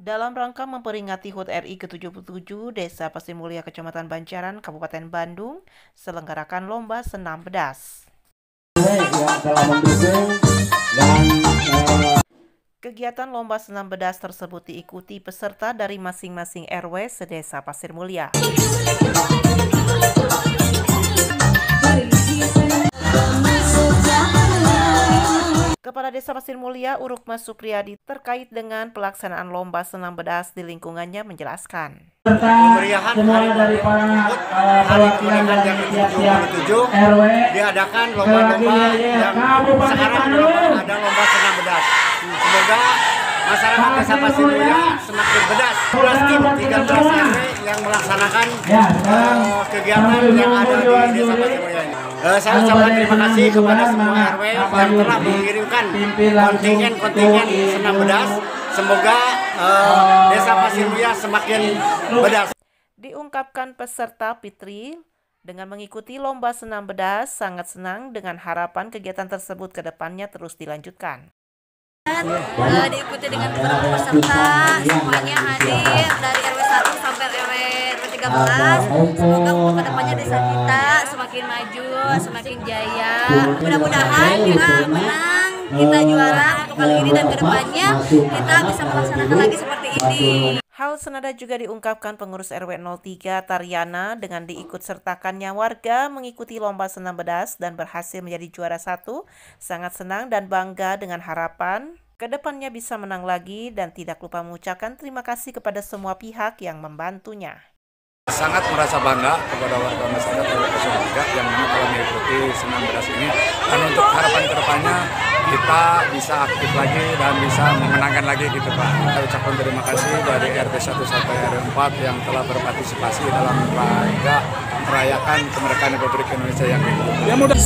Dalam rangka memperingati HUT RI ke-77, Desa Pasir Mulia, Kecamatan Banjaran, Kabupaten Bandung, selenggarakan lomba senam bedas. Kegiatan lomba senam bedas tersebut diikuti peserta dari masing-masing RW sedesa Pasir Mulia. Kepala Desa Pasir Mulia, Urukma Supriyadi, terkait dengan pelaksanaan lomba senam bedas di lingkungannya menjelaskan. Kemeriahan hari kemerdekaan yang ke-77 diadakan lomba-lomba yang sekarang ada lomba senam bedas. Semoga masyarakat Desa Pasir Mulia semakin bedas. 12 tim 13 RW yang melaksanakan kegiatan yang ada di Desa Pasir Mulia ini. Saya ucapkan terima kasih kepada semua RW yang telah mengirimkan kontingen senam bedas. Semoga Desa Pasir Mulia semakin bedas. Diungkapkan peserta Fitri, dengan mengikuti lomba senam bedas sangat senang dengan harapan kegiatan tersebut ke depannya terus dilanjutkan. Diikuti dengan beberapa peserta, semuanya hadir dari RW 1 sampai RW 13. Semoga untuk kedepannya desa kita semakin maju, semakin jaya. Mudah-mudahan juga menang, kita juara untuk kali ini dan kedepannya kita bisa melaksanakan lagi seperti ini. Hal senada juga diungkapkan pengurus RW 03 Tariana dengan diikut sertakannya warga mengikuti lomba senam bedas dan berhasil menjadi juara 1. Sangat senang dan bangga dengan harapan kedepannya bisa menang lagi dan tidak lupa mengucapkan terima kasih kepada semua pihak yang membantunya. Sangat merasa bangga kepada warga masyarakat RW 03 yang mana telah mengikuti senam bedas ini, dan untuk harapan kedepannya kita bisa aktif lagi dan bisa memenangkan lagi gitu Pak. Kita ucapkan terima kasih dari RT 1 sampai RW 4 yang telah berpartisipasi dalam rangka merayakan kemerdekaan Republik Indonesia yang ke-77. Ya mudah.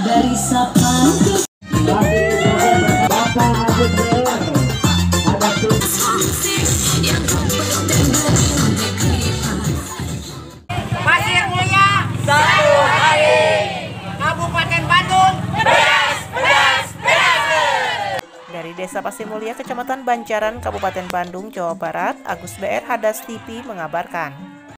Dari Pasir Mulia, satu hari. Kabupaten Bandung, bedas, bedas, bedas. Dari Desa Pasir Mulia, Kecamatan Banjaran, Kabupaten Bandung, Jawa Barat, Agus BR Hadas TV mengabarkan.